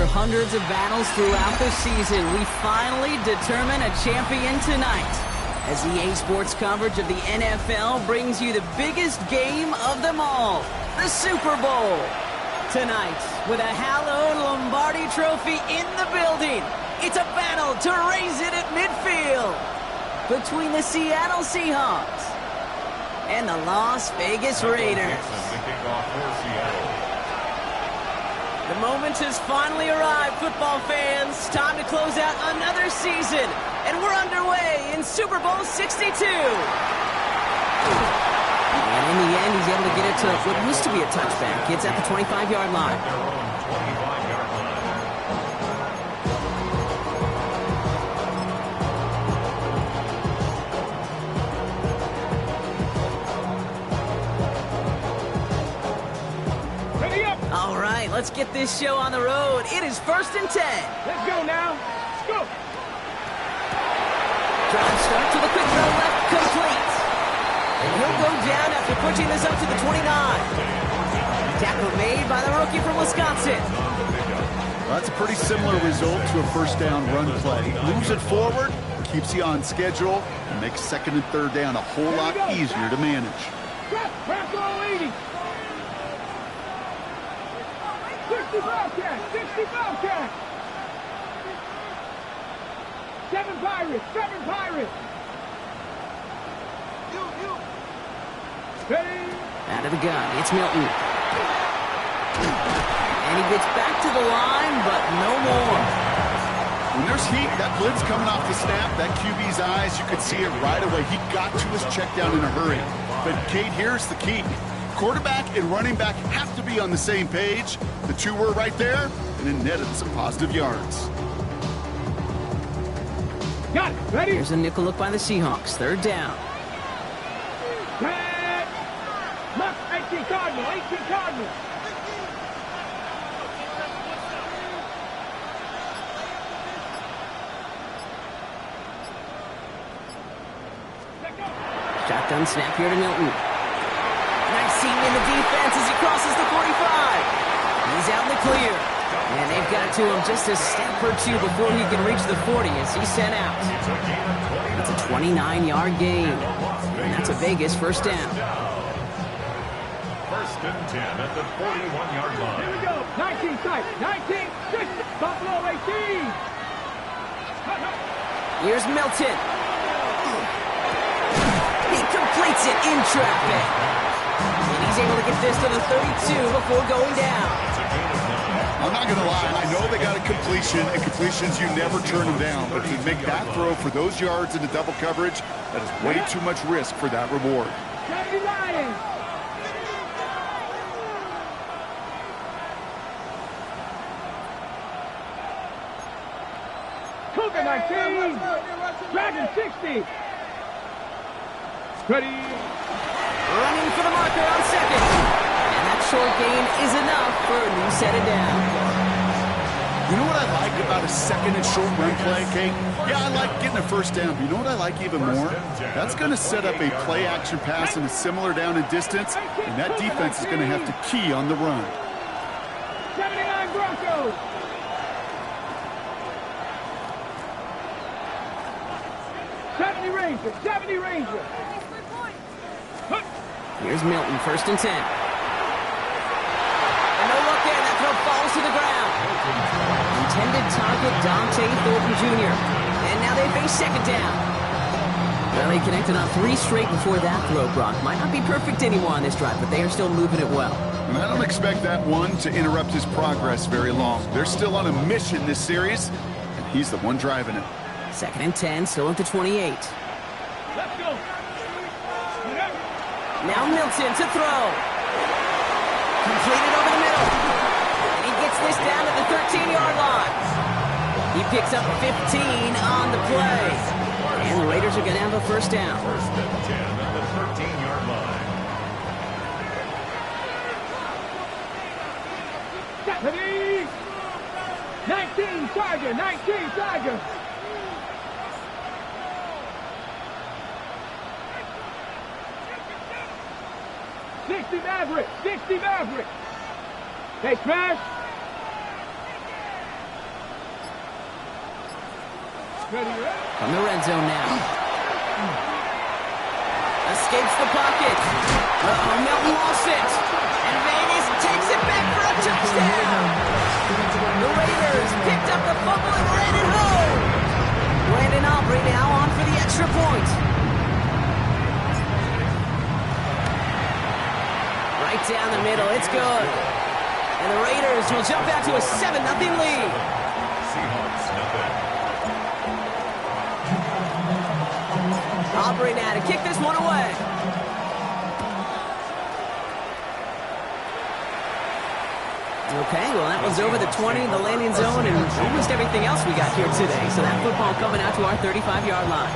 After hundreds of battles throughout the season, we finally determine a champion tonight. As EA Sports coverage of the NFL brings you the biggest game of them all, the Super Bowl. Tonight, with a hallowed Lombardi trophy in the building, it's a battle to raise it at midfield between the Seattle Seahawks and the Las Vegas Raiders. The moment has finally arrived, football fans. Time to close out another season, and we're underway in Super Bowl 62. And in the end, he's able to get it to what used to be a touchback. It's at the 25-yard line. All right, let's get this show on the road. It is 1st and 10. Let's go now. Let's go. Drive start to the quick throw left, complete. And he'll go down after pushing this up to the 29. Tackle made by the rookie from Wisconsin. Well, that's a pretty similar result to a first down run play. Moves it forward, keeps you on schedule, and makes second and third down a whole lot easier to manage. Press all 80. 65 catch, 65 catch. 7 Pirates, 7 Pirates. Ready? Out of the gun, it's Milton. And he gets back to the line, but no more. When there's heat, that blitz coming off the snap, that QB's eyes, you could see it right away. He got to his check down in a hurry. But, Kate, here's the key. Quarterback and running back have to be on the same page. The two were right there, and it netted some positive yards. Got it. Ready? Here's a nickel look by the Seahawks. 3rd down. 18 Cardinal, 18 Cardinal. Shotgun snap here to Milton. Nice seam in the defense as he crosses the 45. He's out in the clear. And they've got to him just a step or two before he can reach the 40 as he's sent out. That's a 29-yard gain. And that's a Vegas first down. 1st and 10 at the 41-yard line. Here we go. 19 tight. 19, 6, Buffalo 18. Here's Milton. He completes it in traffic. And he's able to get this to the 32 before going down. I'm not going to lie. I know they got a completion, and completions, you never turn them down. But to make that throw for those yards into double coverage, that is way too much risk for that reward. 79. Cougar 19. Dragon 60. Ready? Running for the marker on 2nd. And that short gain is enough for a new set of downs. You know what I like about a 2nd and short run play, Kate? Yeah, I like getting a first down, but you know what I like even more? That's going to set up a play-action pass in a similar down and distance, and that defense is going to have to key on the run. 79 Broncos. Ranger, 70 Ranger. Here's Milton, 1st and 10. And no look in, that throw falls to the ground. Intended target, Dante Thornton Jr. And now they face 2nd down. Well, they connected on 3 straight before that throw, Brock. Might not be perfect anymore on this drive, but they are still moving it well. And I don't expect that one to interrupt his progress very long. They're still on a mission this series, and he's the one driving it. 2nd and 10, still at the 28. Let's go. Now Milton to throw. Completed over the middle. And he gets this down to the 13-yard line. He picks up 15 on the play. And the Raiders are going to have a first down. 1st and 10 at the 13-yard line. Ready? 19 Tiger, 19 Tiger. 60 Maverick, 60 Maverick. They smash. From the red zone now. Escapes the pocket. Milton lost it. And Vegas takes it back for a touchdown. The Raiders picked up the fumble and ran it home. Brandon Aubrey now on for the extra point. Right down the middle. It's good. And the Raiders will jump out to a 7-0 lead. Seahawks, nothing. Aubrey now to kick this one away. Okay, well that one's over the 20, the landing zone, and almost everything else we got here today. So that football coming out to our 35-yard line.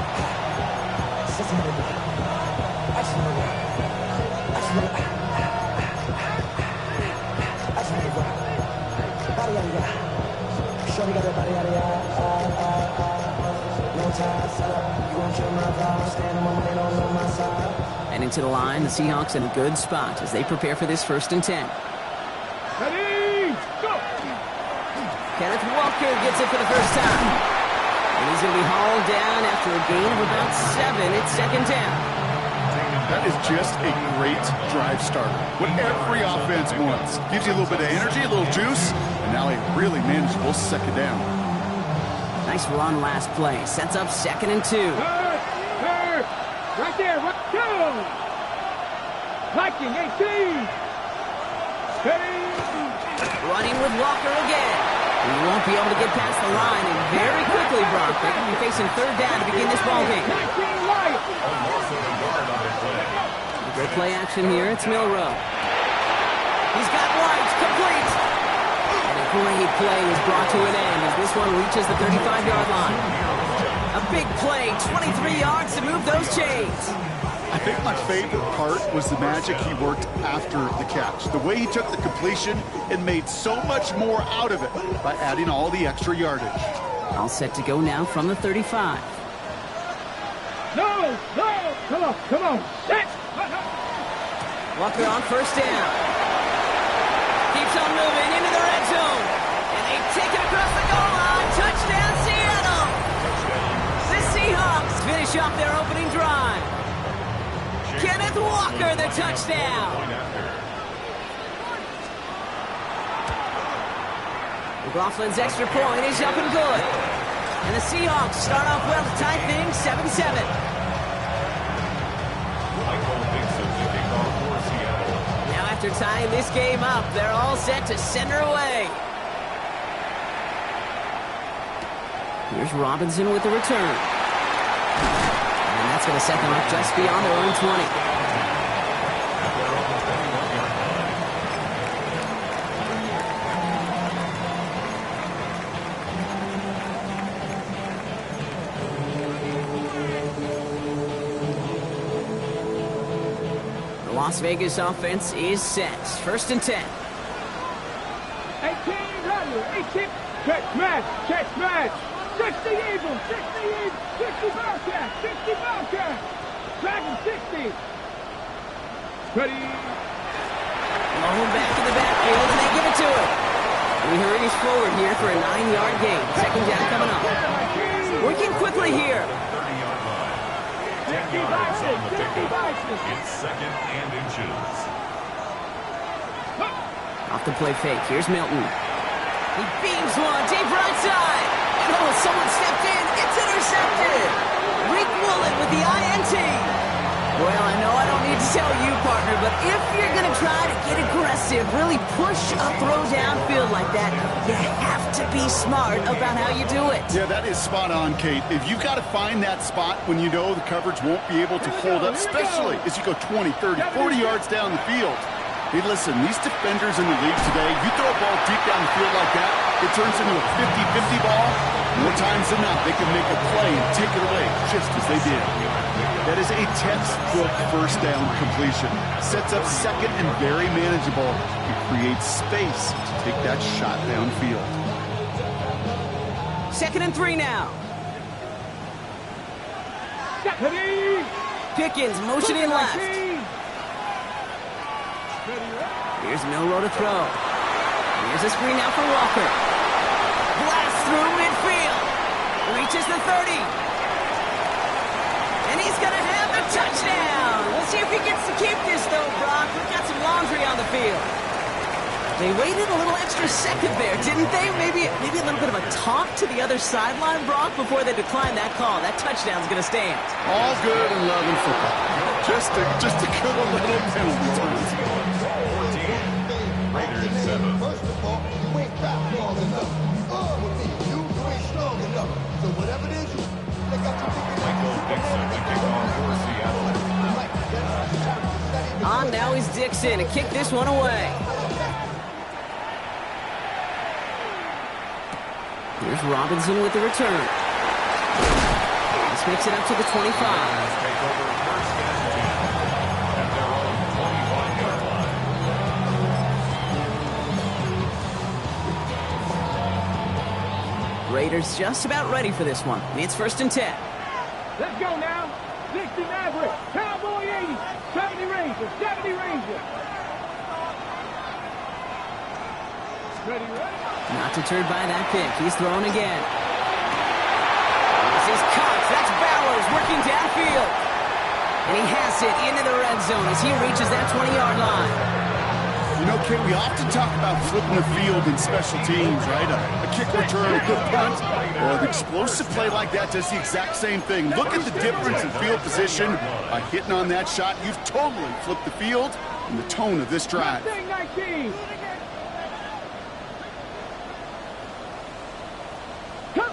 And into the line, the Seahawks in a good spot as they prepare for this 1st and 10. Ready, go! Kenneth Walker gets it for the first time. And he's going to be hauled down after a gain of about 7. It's 2nd down. That is just a great drive starter. What every offense wants. Gives you a little bit of energy, a little juice, and now a really manageable 2nd down. Nice run last play. Sets up 2nd and 2. Right there, go! Viking 18! Steady! Running with Walker again. He won't be able to get past the line, and very quickly, Brock, they're going to be facing 3rd down to begin this ball game. 19 Light! A loss of a yard on that play. Great play action here. It's Milrow. He's got White complete. And a great play is brought to an end as this one reaches the 35-yard line. A big play, 23 yards to move those chains. I think my favorite part was the magic he worked after the catch. The way he took the completion and made so much more out of it by adding all the extra yardage. All set to go now from the 35. No! Come on! Set! Walker on 1st down. Keeps on moving into the red zone. And they take it across the goal line. Touchdown, Seattle! The Seahawks finish off their opening drive. Kenneth Walker, the touchdown. McLaughlin's extra point is up and good. And the Seahawks start off well to tie things 7-7. Now after tying this game up, they're all set to send her away. Here's Robinson with the return. And that's going to set them up just beyond their own 20. Las Vegas offense is set. 1st and 10. 18 ready, 18. Catch match. 60 Eagles, 60 Bobcats. Dragon 60. Ready. Long back in the backfield, and they give it to him. And he hurries forward here for a 9-yard gain. 2nd down coming up. Working quickly here. 30-yard line. 10 yards on the pickup. It's 2nd and inches. Off the play fake. Here's Milton. He beams one deep right side. And oh, someone stepped in. It's intercepted. Rick Woolen with the INT. Well, I know I don't need to tell you, partner, but if you're going to try to get aggressive, really push a throw downfield like that, you have to be smart about how you do it. Yeah, that is spot on, Kate. If you've got to find that spot when you know the coverage won't be able to hold up, especially as you go 20, 30, 40 yards down the field. Hey, listen, these defenders in the league today, you throw a ball deep down the field like that, it turns into a 50-50 ball. More times than not, they can make a play and take it away, just as they did. That is a textbook 1st down completion. Sets up 2nd and very manageable. It creates space to take that shot downfield. 2nd and 3 now. Ready. Pickens motioning left. Here's Milrow to throw. Here's a screen now for Walker. Blast through midfield. reaches the 30. And he's going to have the touchdown. We'll see if he gets to keep this, though, Brock. We've got some laundry on the field. They waited a little extra second there, didn't they? Maybe a little bit of a talk to the other sideline, Brock, before they declined that call. That touchdown's going to stand. All good and love in football. Just a good little penalty turn. 14. Raiders 7. First of all, you ain't fat long enough. With me, you ain't strong enough. So whatever it is, they got you thinking. Michael Dixon, the kickoff for Seattle. On now is Dixon to kick this one away. Here's Robinson with the return. This makes it up to the 25. Take over first and 10 at their own 21-yard line. Raiders just about ready for this one. It's first and 10. Let's go now. 60 Maverick. Cowboy 80. 70 Ranger. 70 Ranger. Ready, ready. Not deterred by that pick. He's thrown again. This is Cox. That's Bowers working downfield. And he has it into the red zone as he reaches that 20-yard line. You know, Kate, we often talk about flipping the field in special teams, right? A kick return, a good punt, or an explosive play like that does the exact same thing. Look at the difference in field position. By hitting on that shot, you've totally flipped the field and the tone of this drive.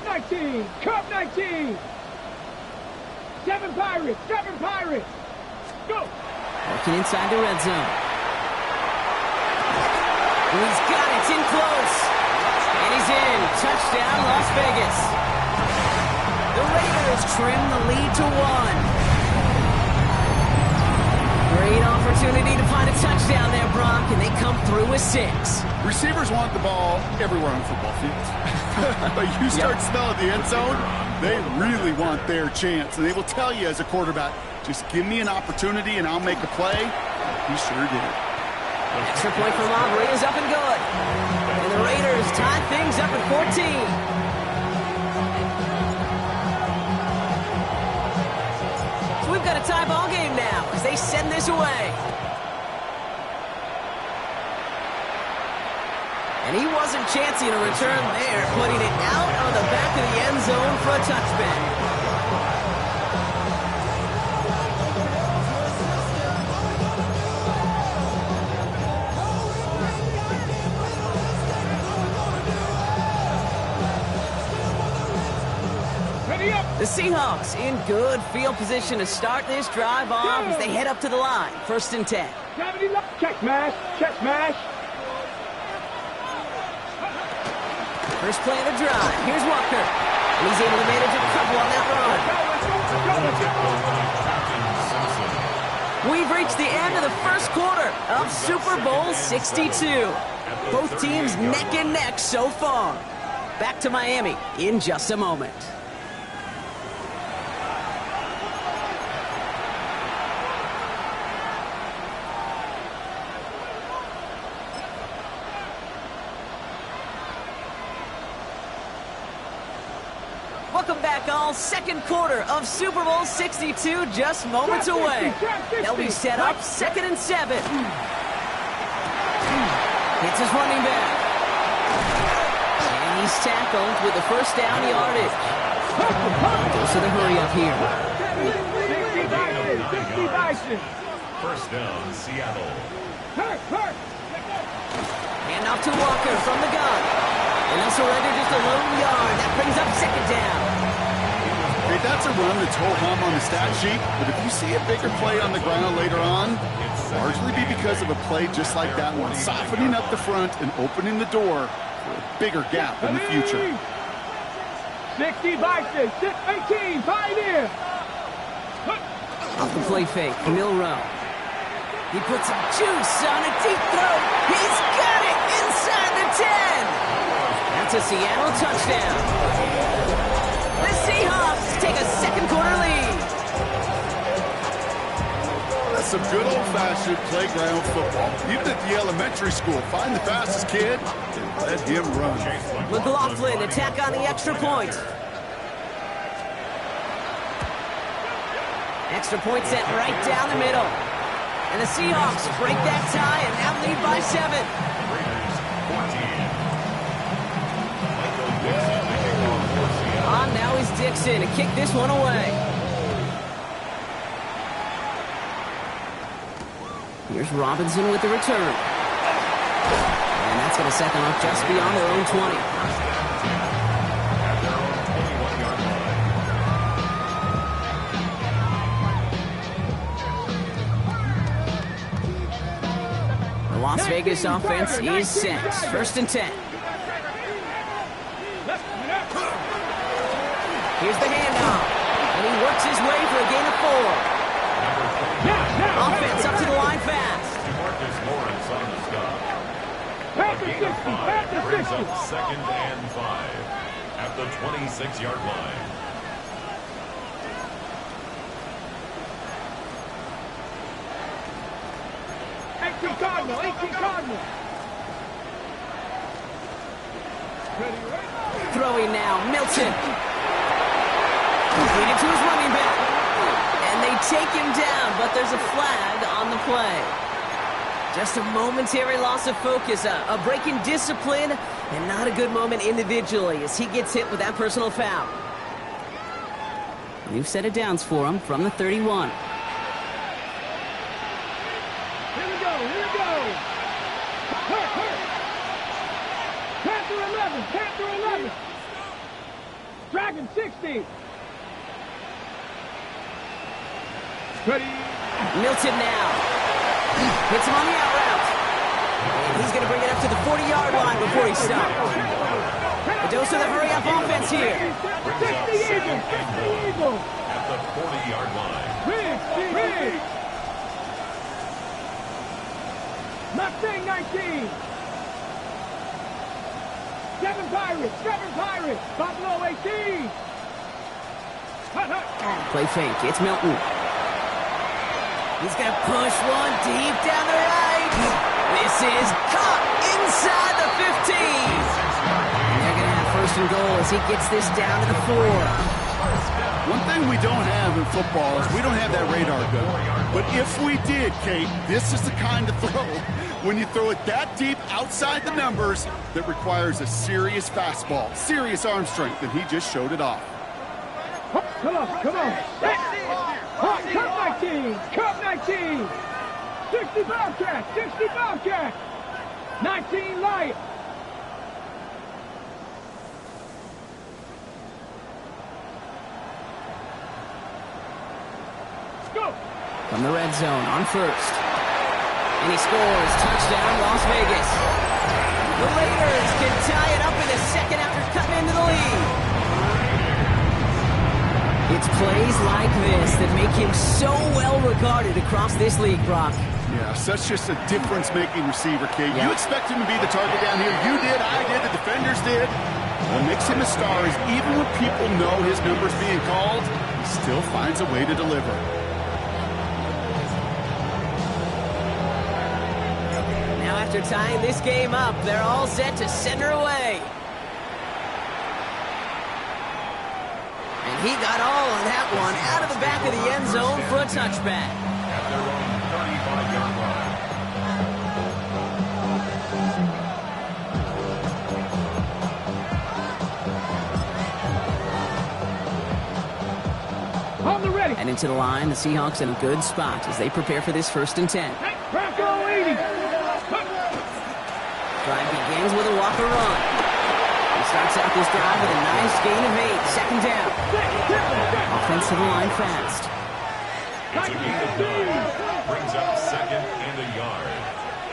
19. Cup 19. 7 Pirates. 7 Pirates. Go. Working inside the red zone. He's got it. It's in close. And he's in. Touchdown, Las Vegas. The Raiders trim the lead to 1. Great opportunity to find a touchdown there, Brock, and they come through with 6. Receivers want the ball everywhere on the football field. But you start smelling the end zone, they really want their chance. And they will tell you as a quarterback, just give me an opportunity and I'll make a play. He sure did. Extra point for Aubrey is up and good. And the Raiders tie things up at 14. So we've got a tie ball game now as they send this away. And he wasn't chancing a return there, putting it out on the back of the end zone for a touchback. The Seahawks in good field position to start this drive off as they head up to the line. First and 10. Check smash. Check smash. First play of the drive. Here's Walker. And he's able to manage a couple on that run. We've reached the end of the first quarter of Super Bowl 62. Both teams neck and neck so far. Back to Miami in just a moment. Welcome back, all. Second quarter of Super Bowl 62 just moments away. They'll be set up 2nd and 7. It's his running back. And he's tackled with the first down yardage. Goes to the hurry up here. 60 First down, Seattle. Hand off to Walker from the gun. And they'll surrender just a lone yard. That brings up 2nd down. Hey, that's a run that's ho-hum on the stat sheet, but if you see a bigger play on the ground later on, largely be because of a play just like that one, softening up the front and opening the door for a bigger gap in the future. 60 Bison, 18, Pioneer. Off the play fake, Milrow. He puts some juice on a deep throw. He's got it inside the 10. That's a Seattle touchdown. The Seahawks take a second quarter lead. That's some good old-fashioned playground football. Even at the elementary school, find the fastest kid and let him run. McLaughlin attack on the extra point. Extra point set right down the middle. And the Seahawks break that tie and now lead by 7. Raiders 14. On now is Dixon to kick this one away. Here's Robinson with the return. And that's going to set them up just beyond their own 20. At their own 21-yard line. The Las Vegas offense is set. 1st and 10. Here's the handoff. And he works his way for a gain of 4. Offense up to the line fast. Marcus Lawrence on the stop. Past A the gain 60, of 5 past the brings 60. up 2nd and 5 at the 26-yard line. Cardinal, 18 Cardinal. Throwing now, Milton. Leading to his running back. And they take him down, but there's a flag on the play. Just a momentary loss of focus, a break in discipline, and not a good moment individually as he gets hit with that personal foul. New set of downs for him from the 31. Here we go. Hurt. Panther 11. Dragon 60. Ready. Milton now. Hits him on the out route. And he's going to bring it up to the 40-yard line before he stops. A dose of the hurry-up offense here. 60 Eagle. At the 40-yard line. Riggs. Mustang 19. 7 Pirates. Buffalo 18. Play fake. It's Milton. He's going to push one deep down the right. This is caught inside the 15. And they're going to have 1st and goal as he gets this down to the 4. One thing we don't have in football is we don't have that radar gun. But if we did, Kate, this is the kind of throw, when you throw it that deep outside the numbers, that requires a serious fastball, serious arm strength, and he just showed it off. Come on. Cup 19. 60 Bobcat. 19 Lion. From the red zone on 1st. And he scores. Touchdown, Las Vegas. The Raiders can tie it up in the 2nd after cutting into the lead. It's plays like this that make him so well regarded across this league, Brock. Yeah, such just a difference-making receiver, Kate. Yeah. You expect him to be the target down here. You did, I did, the defenders did. What makes him a star is even when people know his number's being called, he still finds a way to deliver. Now after tying this game up, they're all set to send her away. And he got all of that one out of the back of the end zone for a touchback. At their own 35-yard line. On the ready. And into the line, the Seahawks in a good spot as they prepare for this 1st and 10. Bronco 80. Drive begins with a Walker run. He starts out this drive with a nice gain of 8. 2nd down. Offensive line fast. It's a gain of 9. Brings up 2nd and a yard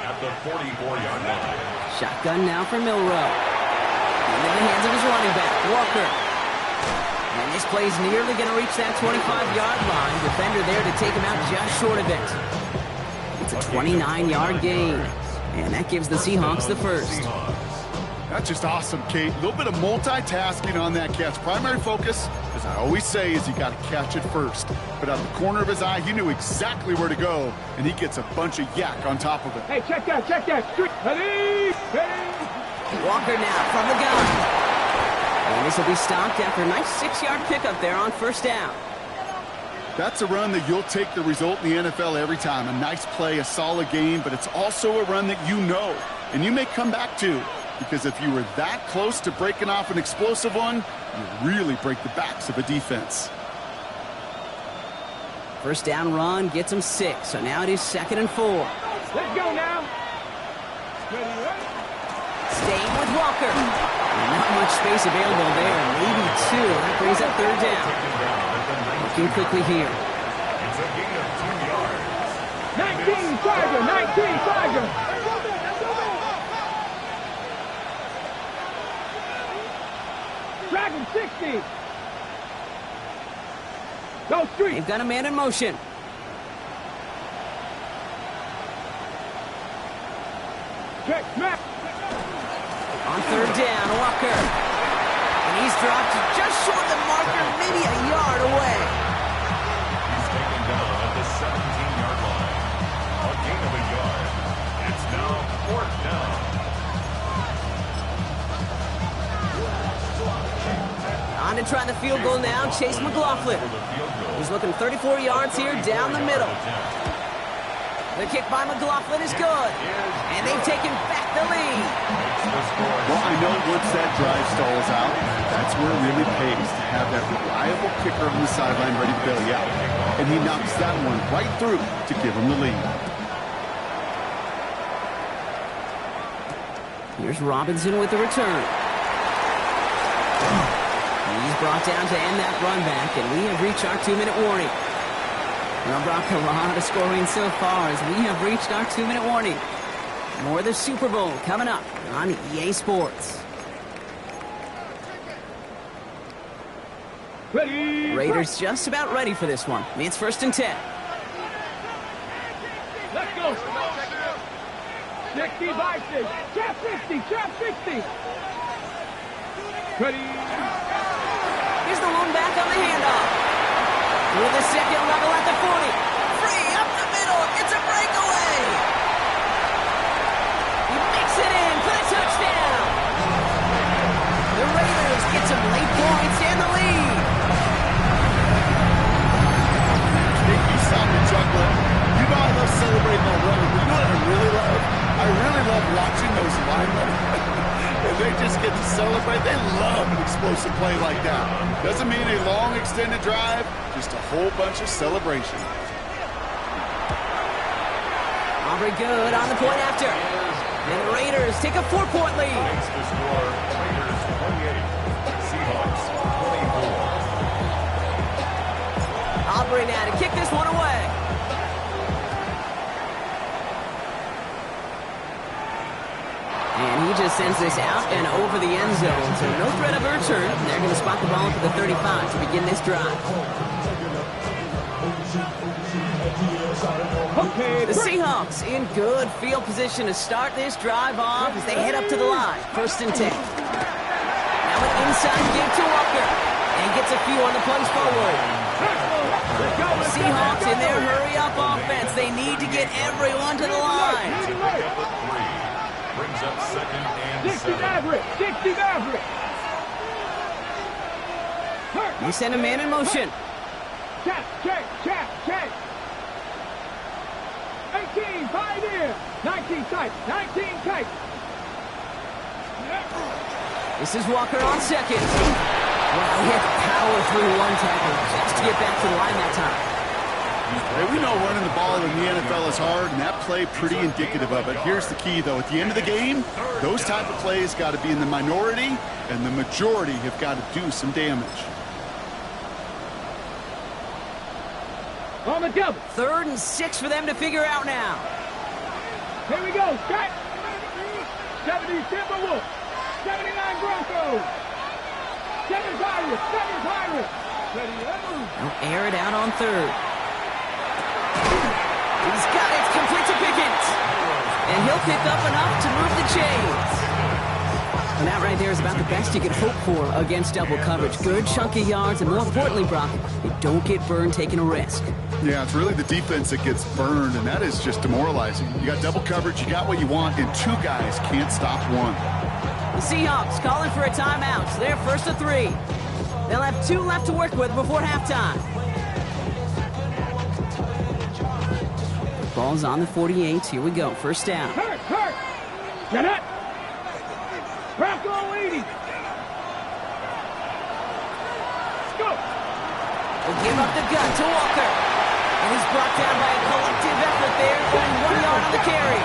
at the 44-yard line. Shotgun now for Milrow. Into the hands of his running back, Walker. And this play's nearly going to reach that 25-yard line. Defender there to take him out just short of it. It's a 29-yard gain. And that gives the Seahawks the 1st. That's just awesome, Kate. A little bit of multitasking on that catch. Primary focus, as I always say, is you got to catch it first. But out of the corner of his eye, he knew exactly where to go, and he gets a bunch of yak on top of it. Hey, check that. Ready. Walker now from the gun. And this will be stopped after a nice 6-yard pickup there on 1st down. That's a run that you'll take the result in the NFL every time. A nice play, a solid game, but it's also a run that you know, and you may come back to. Because if you were that close to breaking off an explosive one, you really break the backs of a defense. First down run gets him 6, so now it is 2nd and 4. Let's go now. Staying with Walker. Not much space available there, maybe 2. That brings up 3rd down. Looking quickly here. It's a gain of 2 yards. 19 Tiger, 19 Tiger. Dragon 60. Go street. They've got a man in motion. Check, smack. On 3rd down, Walker. And he's dropped just short of the marker, maybe a yard away. He's taken down at the 17-yard line. A gain of a yard. It's now 4th down. On to try the field goal now, Chase McLaughlin. He's looking 34 yards here down the middle. The kick by McLaughlin is good. And they've taken back the lead. Well, I know once that drive stalls out, that's where it really pays to have that reliable kicker on the sideline ready to bail you out. And he knocks that one right through to give him the lead. Here's Robinson with the return. He's brought down to end that run back, and we have reached our 2-minute warning. Well, Brock, a lot of scoring so far as we have reached our 2-minute warning. More of the Super Bowl coming up on EA Sports. Ready. Raiders just about ready for this one. It's 1st and 10. Let's go. 60 by 6. Trap 60. Trap 60. Ready. Here's the lone back on the handoff. With a 2nd level at the 40. Free up the middle. It's a breakaway. He makes it in for the touchdown. The Raiders get some late points and the lead. You stop and chuckle. You know I love celebrating my run. But you know what I really love? I really love watching those linemen. And they just get to celebrate. They love an explosive play like that. Doesn't mean a long extended drive, just a whole bunch of celebration. Aubrey good on the point after. And the Raiders take a 4-point lead. Makes the score Raiders 28, Seahawks 24. Aubrey now to kick this one away. And he just sends this out and over the end zone. So no threat of a return. They're going to spot the ball up at the 35 to begin this drive. Okay. The Seahawks in good field position to start this drive off as they head up to the line. 1st and 10. Now an inside give to Walker. And gets a few on the plays forward. Seahawks in their hurry-up offense. They need to get everyone to the line. To pick up a 3. Brings up 2nd and 60 7. Maverick. 60 Maverick. They send a man in motion. Check, check, check, check. 18, Pioneer. 19 tight, 19 tight. This is Walker on 2nd. Wow, he had to power through one tackle just to get back to the line that time. Hey, we know running the ball in the NFL is hard, and that play pretty indicative of it. Here's the key, though. At the end of the game, those type of plays got to be in the minority, and the majority have got to do some damage. On the double. 3rd and 6 for them to figure out now. Here we go. Check. 70 Timberwolves. 79 Broncos. 7 Pirates. 7 Pirates. Ready, They'll air it out on 3rd. He's got it. It's complete to Pickens. And he'll pick up enough to move the chains. And that right there is about the best you can hope for against double coverage. Good chunky yards, and more importantly, Brock, you don't get burned taking a risk. Yeah, it's really the defense that gets burned, and that is just demoralizing. You got double coverage, you got what you want, and 2 guys can't stop one. The Seahawks calling for a timeout, so they're 1st and 3. They'll have 2 left to work with before halftime. Ball's on the 48. Here we go. First down. Kurt! Jeanette! Bronco 80! Let's go! Will give up the gun to Walker. And he's brought down by a collective effort there, going 1 yard on the carry.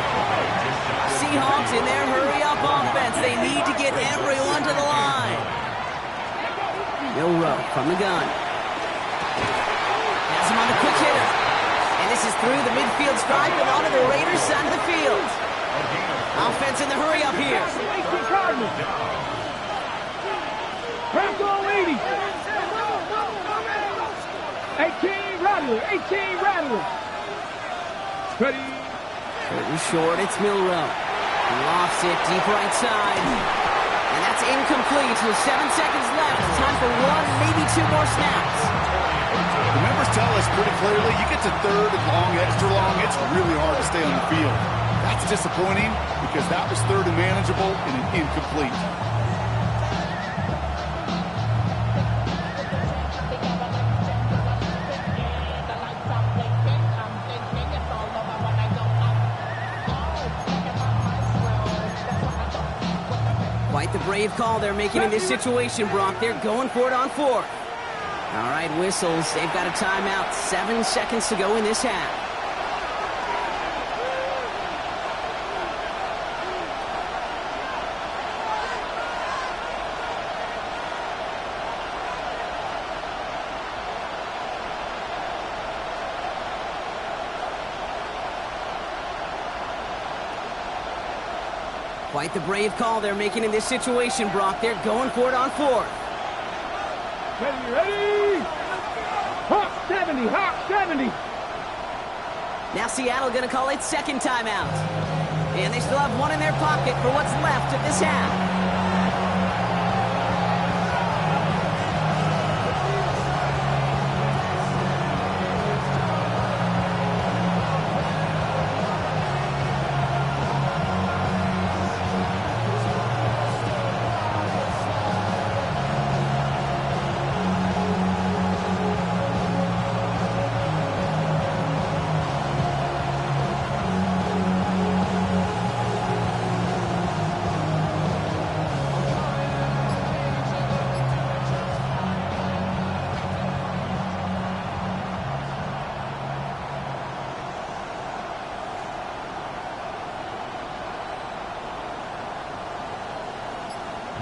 Seahawks in their hurry-up offense. They need to get everyone to the line. Milroe from the gun. Has him on the quick hitter. And this is through the midfield stripe and onto the Raiders' side of the field. Offense in the hurry-up here. Bronco 80! 18 Rattler! Ready? Curtain short, it's Milroe. He lofts it deep right side. And that's incomplete with 7 seconds left. Time for 1, maybe 2 more snaps. The members tell us pretty clearly, you get to third and long, extra long, it's really hard to stay on the field. That's disappointing because that was third and manageable and an incomplete. Quite the brave call they're making in this situation, Brock. They're going for it on 4th. All right, whistles. They've got a timeout. 7 seconds to go in this half. Quite the brave call they're making in this situation, Brock. They're going for it on 4th. Ready? Hawk 70! Now Seattle going to call its second timeout. And they still have 1 in their pocket for what's left of this half.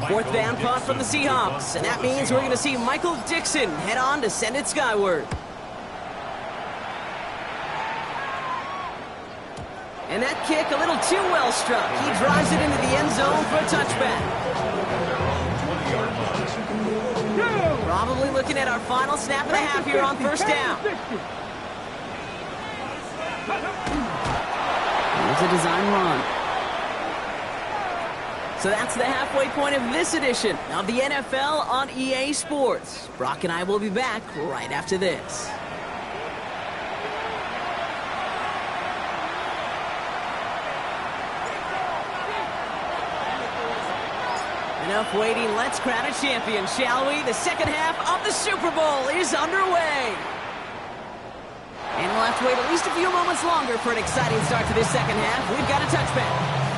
Fourth down punt from the Seahawks, and that means we're going to see Michael Dixon head on to send it skyward. And that kick a little too well struck. He drives it into the end zone for a touchback. Probably looking at our final snap and a half here on first down. Here's a design run. So that's the halfway point of this edition of the NFL on EA Sports. Brock and I will be back right after this. Enough waiting, let's crown a champion, shall we? The second half of the Super Bowl is underway. And we'll have to wait at least a few moments longer for an exciting start to this second half. We've got a touchback.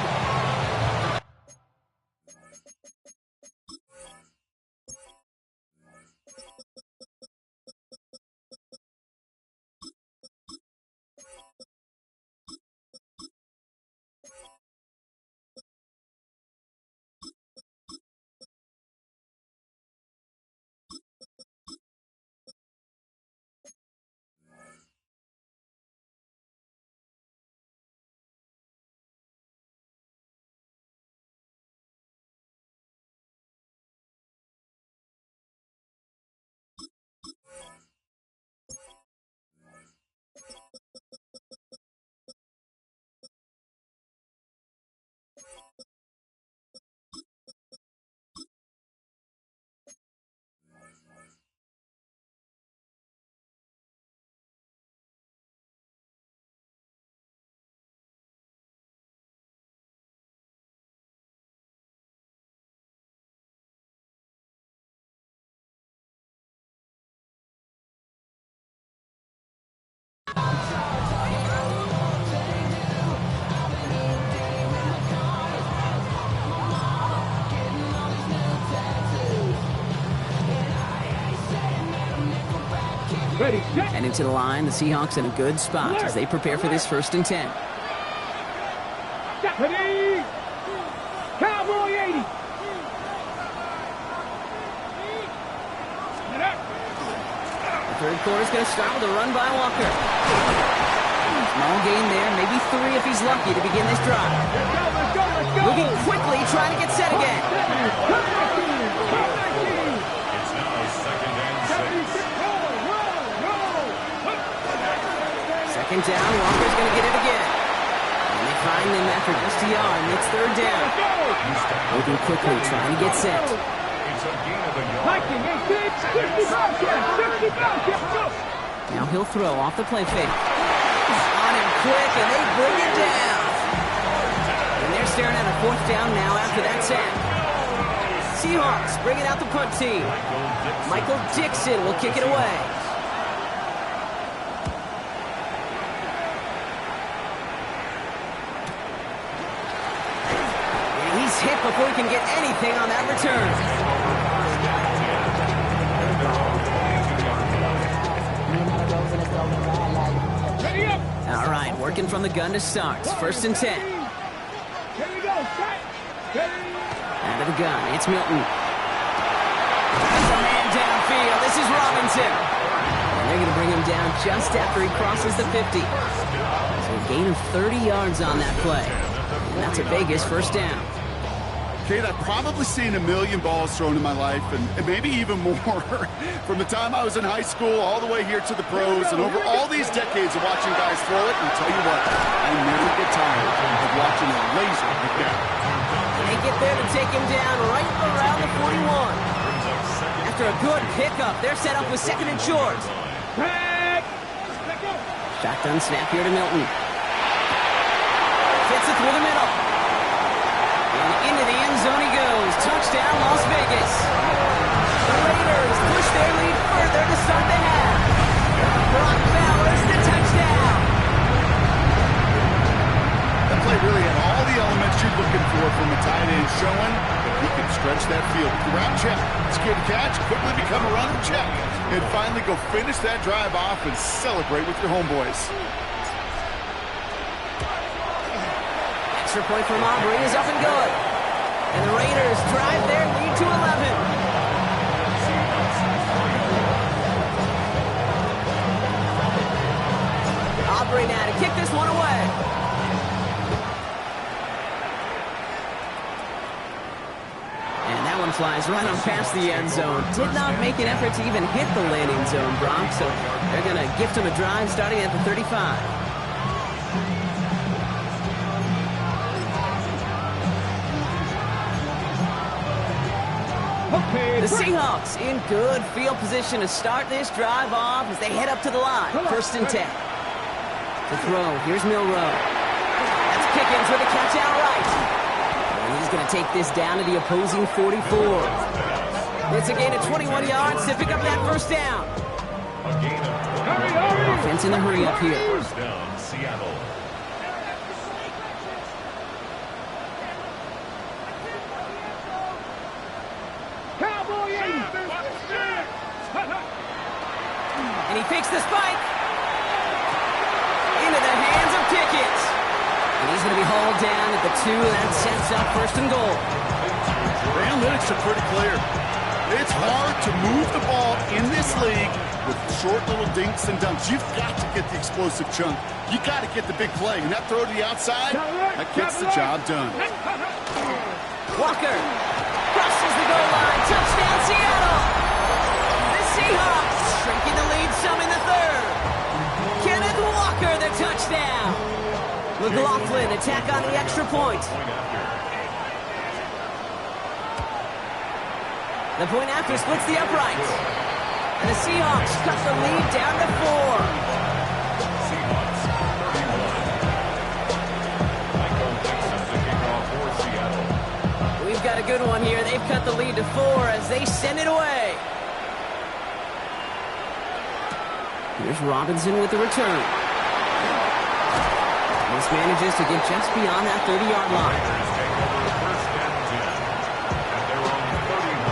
Ready, set. And into the line, the Seahawks in a good spot as they prepare for this 1st and 10. Ready. Cowboy 80. The 3rd quarter is going to start with a run by Walker. Small gain there, maybe 3 if he's lucky to begin this drive. Let's go. Moving quickly, trying to get set again. It's now 2nd and 6. 2nd down, Walker's going to get it again. And they find him after just a yard, and it's 3rd down. Moving quickly, trying to get set. It's a gain of a yard. Now he'll throw off the play fake. On him quick, and they bring it down. And they're staring at a 4th down now after that sack. Seahawks bringing out the punt team. Michael Dixon will kick it away. And he's hit before he can get anything on that return. All right, working from the gun to start. 1st and 10. Here we go, set. Out of the gun, it's Milton. There's a man downfield. This is Robinson. And they're going to bring him down just after he crosses the 50. So a gain of 30 yards on that play. And that's a biggest 1st down. Kate, I've probably seen a million balls thrown in my life, and maybe even more. From the time I was in high school all the way here to the pros, and over all these decades of watching guys throw it, and I'll tell you what, I never get tired of watching a laser like that. They get there to take him down right around the 41. After a good pickup, they're set up with 2nd and short. Shotgun snap here to Milton. Fits it through the middle. And into the end zone he goes. Touchdown, Las Vegas. The Raiders push their lead further to start the half. Brock Bowers, the touchdown. That play really had all the elements you're looking for from a tight end, showing that he can stretch that field. Ground check, secure the catch, quickly become a runner check, and finally go finish that drive off and celebrate with your homeboys. Extra point from Aubrey is up and good. And the Raiders drive their lead to 11. Aubrey now to kick this one away. And that one flies right on past the end zone. Did not make an effort to even hit the landing zone, Brock. So they're going to gift him a drive starting at the 35. The Seahawks in good field position to start this drive off as they head up to the line. 1st and 10. To throw, here's Milrow. That's Pickens with a catch outright. And he's going to take this down to the opposing 44. It's a gain of 21 yards to pick up that 1st down. Offense in the hurry up here. 1st down, Seattle. And he fakes the spike. Into the hands of Pickens. And he's going to be hauled down at the 2. That sets up 1st and goal. The analytics are pretty clear. It's hard to move the ball in this league with short little dinks and dunks. You've got to get the explosive chunk. You got to get the big play. And that throw to the outside, that gets the job done. Walker crosses the goal line. Touchdown, Seattle. The Seahawks shrinking the lead some in the 3rd. Kenneth Walker, the touchdown. McLaughlin attack on the extra point. The point after splits the uprights. And the Seahawks cut the lead down to 4. Seahawks 31. Michael Dixon the kickoff for Seattle. We've got a good one here. They've cut the lead to 4 as they send it away. Here's Robinson with the return. This manages to get just beyond that 30-yard line. Raiders take over 1st and 10 at their own 31-yard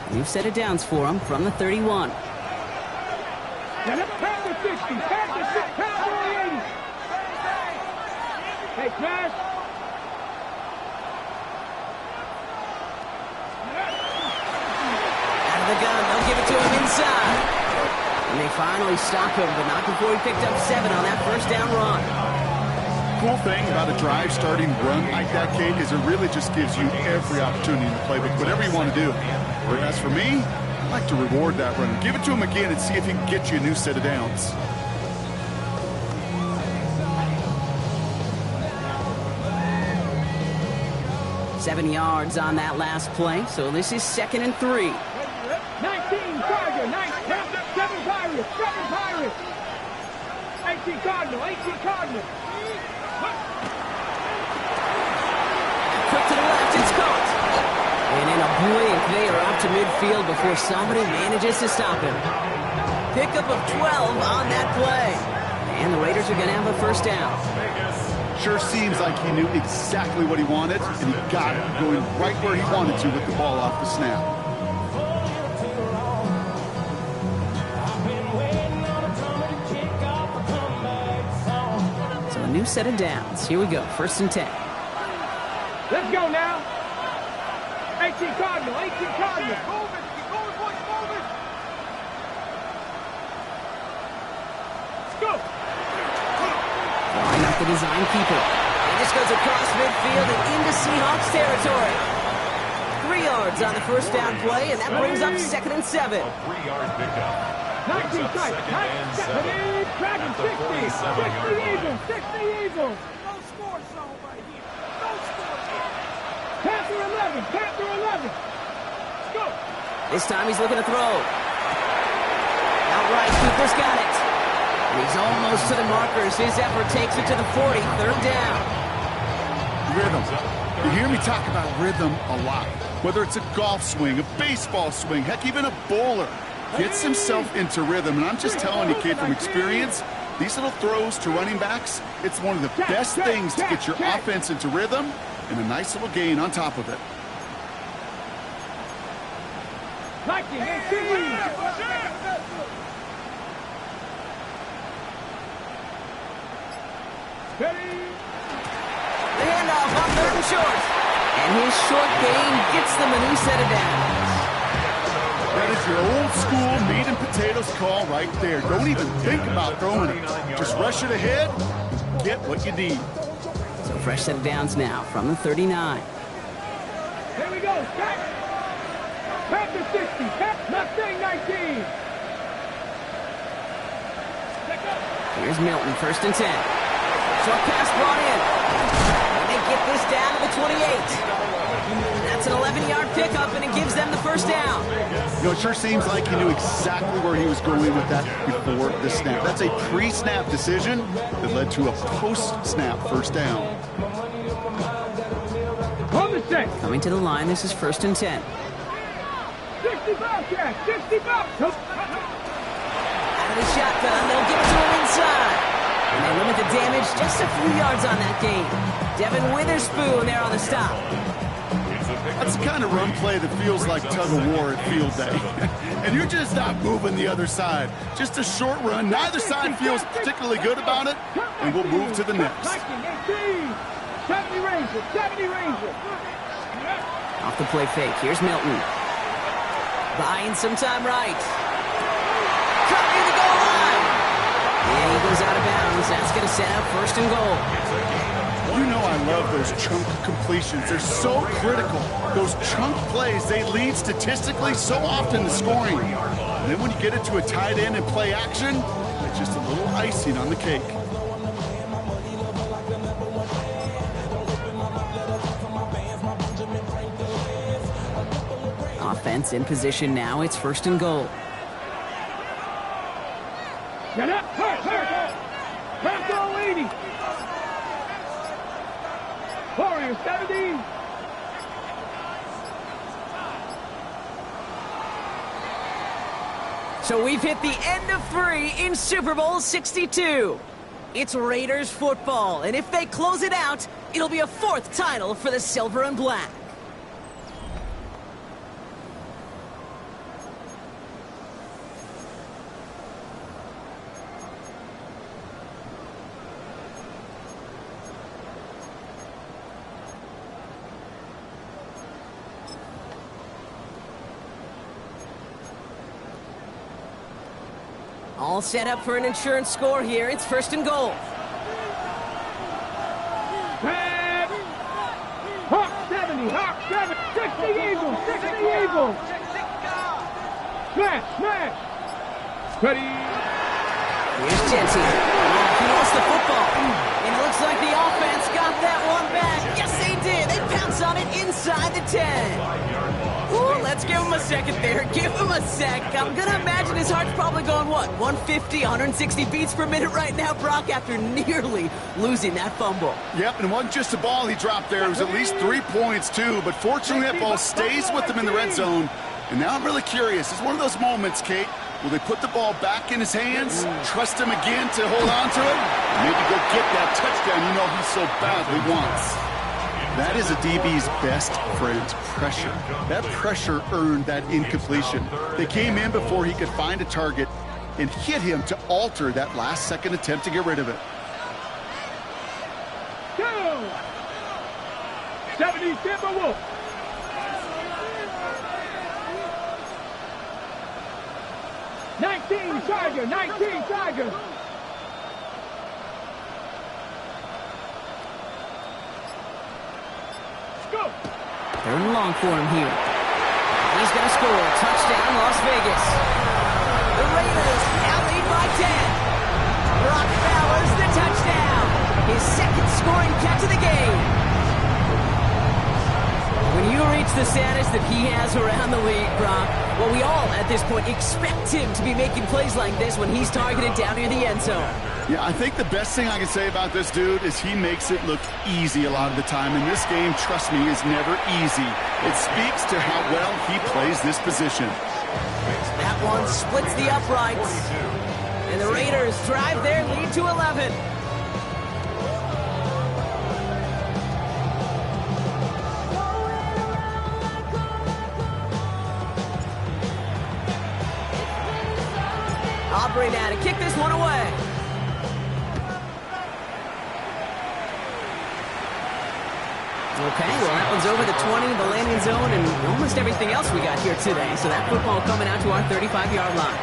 line. New set of downs for him from the 31. Now let's count the 60, count the 6, cowboy 80. Hey, Crash. Out of the gun, they'll give it to him inside. And they finally stop him, but not before he picked up 7 on that first down run. Cool thing about a drive starting run like that, Kate, is it really just gives you every opportunity to play with whatever you want to do. But as for me, I like to reward that run. Give it to him again and see if he can get you a new set of downs. $7 yards on that last play, so this is 2nd and 3. 19 Charger, 7 Pirates, 7 Pirates. 18 Cardinal, 18 Cardinal. Quick to the left, it's caught. And in a blink, they are out to midfield before somebody manages to stop him. Pickup of 12 on that play. And the Raiders are going to have a first down. Sure seems like he knew exactly what he wanted, and he got it, going right where he wanted to with the ball off the snap. So a new set of downs. Here we go, 1st and 10. Let's go now. 18 Cardinal, 18 Cardinal. Move it, boys, move it. Let's go. Line up the design keeper. And this goes across midfield and into Seahawks territory. 3 yards on the first down play, and that brings up 2nd and 7. A 3-yard pickup. 19 strikes, 19 Dragon, 60 Eagles, 60 Eagles. No score zone right here. No score zone. Panther 11, Panther 11. Let's go. This time he's looking to throw. Outright, Cooper's got it. And he's almost to the markers. His effort takes it to the 40, 3rd down. Rhythm. You hear me talk about rhythm a lot. Whether it's a golf swing, a baseball swing, heck, even a bowler. Gets himself into rhythm, and I'm just telling you, kid, from experience, these little throws to running backs, it's one of the best things to get your offense into rhythm and a nice little gain on top of it. The handoff on 3rd and short. And his short gain gets them a new set of downs. That is your old school meat and potatoes call right there. Don't even think about throwing it. Just rush it ahead and get what you need. So fresh set of downs now from the 39. Here we go. Panther 60. Mustang 19. Here's Milton, 1st and 10. Short pass brought in. And they get this down to the 28. That's an 11-yard pickup, and it gives them the first down. You know, it sure seems like he knew exactly where he was going with that before the snap. That's a pre-snap decision that led to a post-snap first down. Coming to the line, this is 1st and 10. 65, Jack, 65. Out of the shotgun, they'll give it to him inside. And they limit the damage just a few yards on that gain. Devin Witherspoon there on the stop. That's the kind of run play that feels like tug-of-war at field day. And you're just not moving the other side. Just a short run. Neither side feels particularly good about it, and we'll move to the next. 70 Rangers, 70 Rangers. Off the play fake, here's Milton. Buying some time right. Cut near the goal line. And he goes out of bounds. That's going to set up 1st and goal. You know I love those chunk completions. They're so critical. Those chunk plays, they lead statistically so often to scoring. And then when you get it to a tight end and play action, it's just a little icing on the cake. Offense in position now. It's 1st and goal. Get up, hurt. Panther 80. Warrior 70. So we've hit the end of 3 in Super Bowl 62. It's Raiders football, and if they close it out, it'll be a 4th title for the Silver and Black. All set up for an insurance score here. It's 1st and goal. Hawk 70, Hawk 70, 60 Eagles, 60 Eagles. Smash. Ready. Here's Jensen. He lost the football. And it looks like the offense got that one back. Yes, they did. They pounce on it inside the 10. Ooh, let's give him a second there. Give him a sec. I'm going to imagine his heart's probably going, what, 150, 160 beats per minute right now, Brock, after nearly losing that fumble. Yep, and it wasn't just a ball he dropped there. It was at least 3 points, too. But fortunately, that ball stays with him in the red zone. And now I'm really curious. It's one of those moments, Kate. Will they put the ball back in his hands, trust him again to hold on to it, and maybe go get that touchdown you know he so badly wants? That is a DB's best friend, pressure. That pressure earned that incompletion. They came in before he could find a target and hit him to alter that last-second attempt to get rid of it. 70 Timberwolves. 19 Chargers, 19 Chargers. Go. 3rd and long for him here. He's going to score. Touchdown, Las Vegas. The Raiders now lead by 10. Brock Bowers, the touchdown. His 2nd scoring catch of the game. When you reach the status that he has around the league, Brock, well, we all, at this point, expect him to be making plays like this when he's targeted down near the end zone. Yeah, I think the best thing I can say about this dude is he makes it look easy a lot of the time. And this game, trust me, is never easy. It speaks to how well he plays this position. That one splits the uprights. And the Raiders drive their lead to 11. Aubrey now to kick this one away. Okay, well, that one's over the 20, the landing zone, and almost everything else we got here today. So that football coming out to our 35-yard line.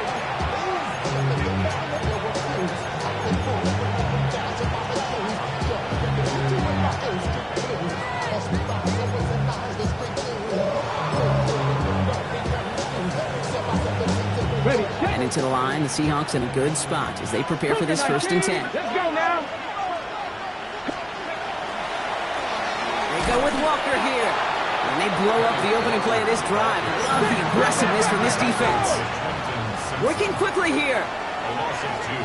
And into the line, the Seahawks in a good spot as they prepare for this 1st and 10. Let's go now. They go with Walker here. And they blow up the opening play of this drive. I love the aggressiveness from this defense. Working quickly here. A loss of 2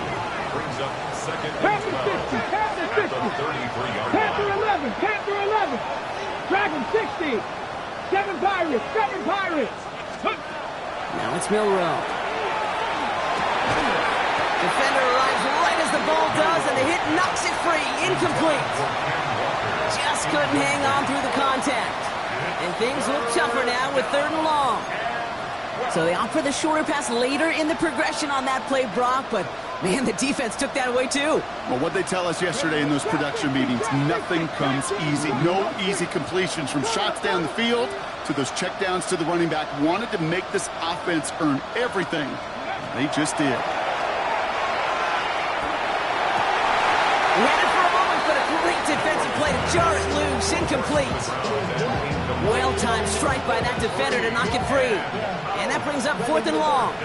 brings up 2nd and Panther 12 60, Panther 60. at the 33-yard Panther line. 11, Panther 11. Dragon 60. 7 Pirates, 7 Pirates. Now it's Milrow. Defender arrives right as the ball does, and the hit knocks it free. Incomplete. Just couldn't hang on through the contact. And things look tougher now with 3rd and long. So they opt for the shorter pass later in the progression on that play, Brock, but man, the defense took that away too. Well, what they tell us yesterday in those production meetings, nothing comes easy. No easy completions from shots down the field to those checkdowns to the running back. Wanted to make this offense earn everything. They just did. He had it for a moment, but a great defensive play to jar it loose. Incomplete. Well-timed strike by that defender to knock it free. And that brings up 4th and long.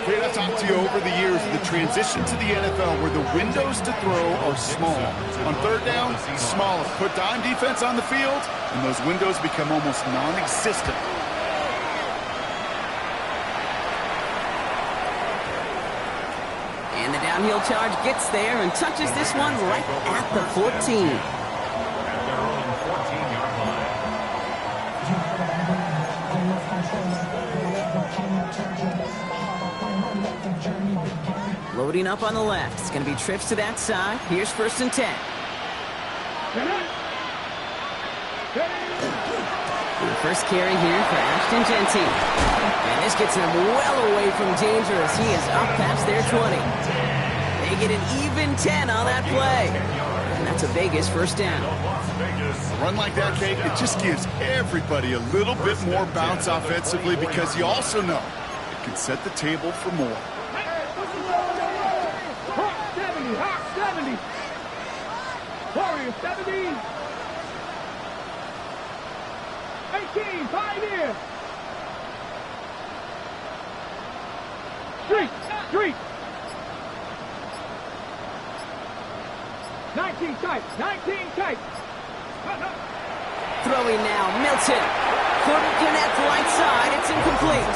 Kate, I've talked to you over the years of the transition to the NFL where the windows to throw are small. On 3rd down, smaller. Put dime defense on the field, and those windows become almost non-existent. And the downhill charge gets there and touches this one right at the 14. At their own 14-yard line. Loading up on the left. It's going to be trips to that side. Here's 1st and 10. The first carry here for Ashton Genty. And this gets him well away from danger as he is up past their 20. They get an even 10 on that play. And that's a Vegas 1st down. A run like that, Kate, it just gives everybody a little bit more bounce offensively because you also know it can set the table for more. Warriors, 17. 18, Pioneer. Street. 19 tight. Throwing now, Milton. Couldn't connect right side. It's incomplete.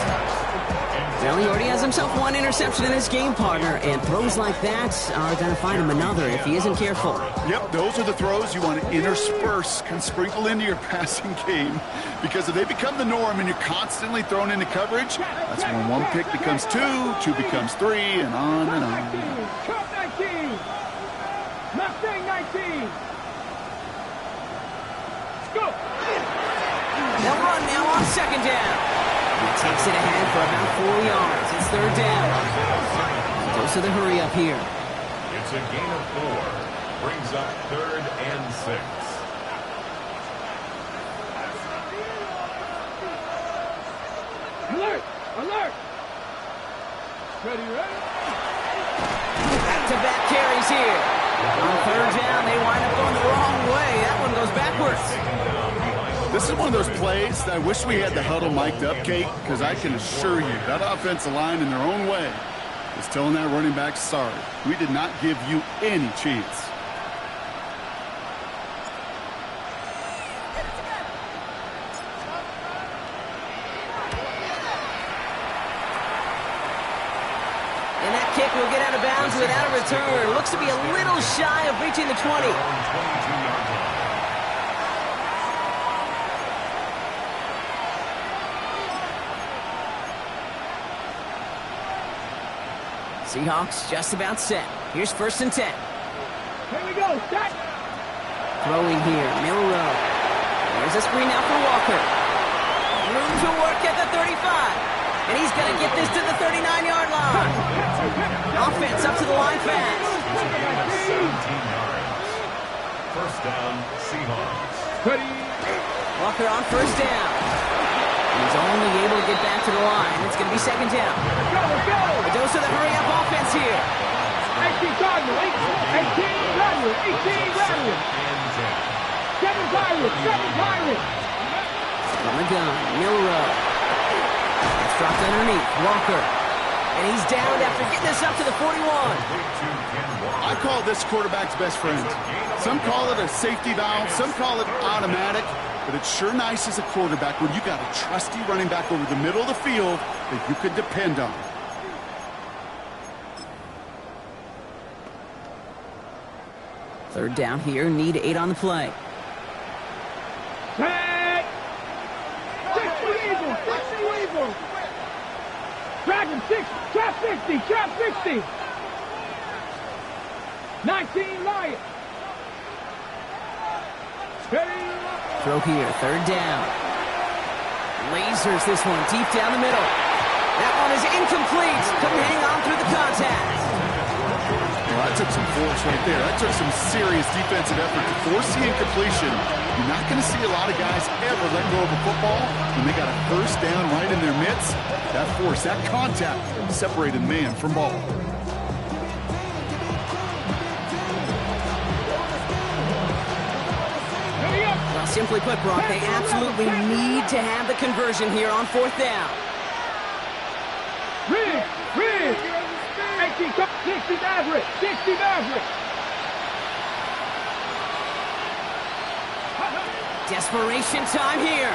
Well, he already has himself one interception in his game, partner, and throws like that are going to find him another if he isn't careful. Yep, those are the throws you want to intersperse, can sprinkle into your passing game, because if they become the norm and you're constantly thrown into coverage, that's when one pick becomes two becomes three, and on and on. Trump 19. Mustang 19. Go. They'll run now on second down. He takes it ahead for about 4 yards. It's third down. Goes to the hurry up here. It's a gain of 4. Brings up 3rd and 6. Alert! Ready? Back-to-back carries here. On third down, they wind up going the wrong way. That one goes backwards. This is one of those plays that I wish we had the huddle mic'd up, Kate, because I can assure you that offensive line in their own way is telling that running back, sorry, we did not give you any chance. And that kick will get out of bounds without a return. Looks to be a little shy of reaching the 20. Seahawks just about set. Here's 1st and 10. Here we go. Set. Throwing here, Milrow. There's a screen now for Walker. Room to work at the 35. And he's going to get this to the 39-yard line. Offense up to the line fast. 17 yards. First down, Seahawks. Ready. Walker on first down. He's only able to get back to the line. It's going to be second down. Let's go. A dose of the hurry-up offense here. 18 Cardinal. 18 Rattler. 18 Rattler. 7 Pirates. From the gun, Milrow. It's dropped underneath. Walker. And he's down after getting this up to the 41. I call this quarterback's best friend. Some call it a safety valve, some call it automatic, but it's sure nice as a quarterback when you got a trusty running back over the middle of the field that you could depend on. Third down here, need 8 on the play. Set. 60 Eagles. Dragon 6. Trap 60. 19 Lions. Throw here, third down. Lasers this one deep down the middle. That one is incomplete. Couldn't hang on through the contact. Well, that took some force right there. That took some serious defensive effort to force the incompletion. You're not going to see a lot of guys ever let go of a football when they got a first down right in their midst. That force, that contact separated man from ball. Well, simply put, Brock, they absolutely need to have the conversion here on fourth down. Rig. 60 Maverick. Desperation time here.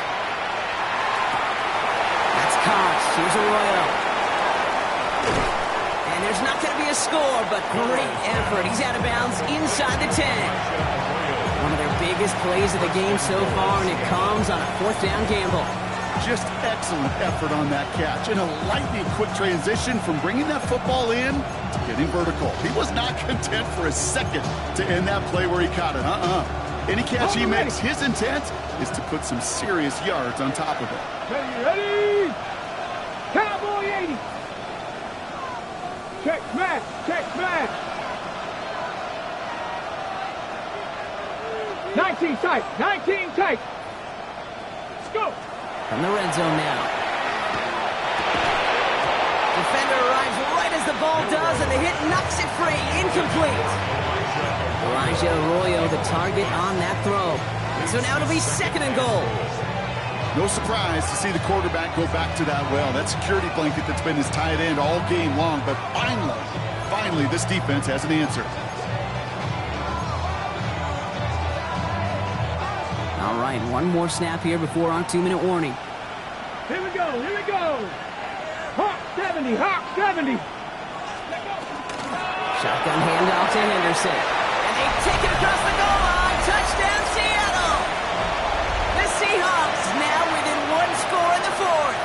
That's caught. Here's Arroyo. And there's not going to be a score, but great effort. He's out of bounds inside the 10. One of their biggest plays of the game so far, and it comes on a fourth down gamble. Just excellent effort on that catch. And a lightning quick transition from bringing that football in to getting vertical. He was not content for a second to end that play where he caught it. Any catch he makes, his intent is to put some serious yards on top of it. Ready. Cowboy 80. Check smash. 19 tight. Let's go. From the red zone now. Defender arrives right as the ball does, and the hit knocks it free. Incomplete. Elijah Arroyo, the target on that throw. So now it'll be 2nd and goal. No surprise to see the quarterback go back to that well. That security blanket that's been his tight end all game long, but finally, this defense has an answer. All right, one more snap here before our 2-minute warning. Here we go, here we go. Hawk 70, Hawk 70. Shotgun handoff to Henderson. And they take it across the goal line. Touchdown, Seattle. The Seahawks now within 1 score in the 4th.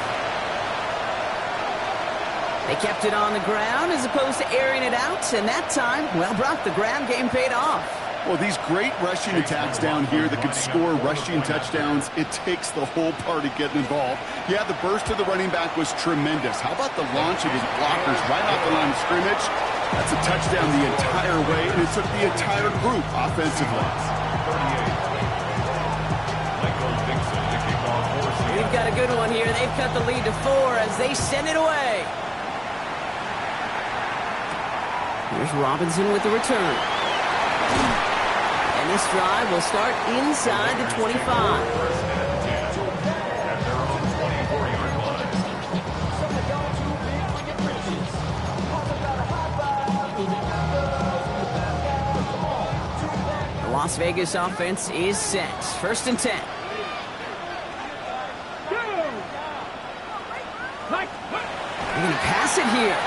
They kept it on the ground as opposed to airing it out. And that time, well, Brock, the ground game paid off. Well, these great rushing attacks down here that could score rushing touchdowns, it takes the whole party getting involved. Yeah, the burst of the running back was tremendous. How about the launch of his blockers right off the line of scrimmage? That's a touchdown the entire way, and it took the entire group offensively. We've got a good one here. They've cut the lead to 4 as they send it away. Here's Robinson with the return. And this drive will start inside the 25. The Las Vegas offense is set. 1st and 10. They're going to pass it here.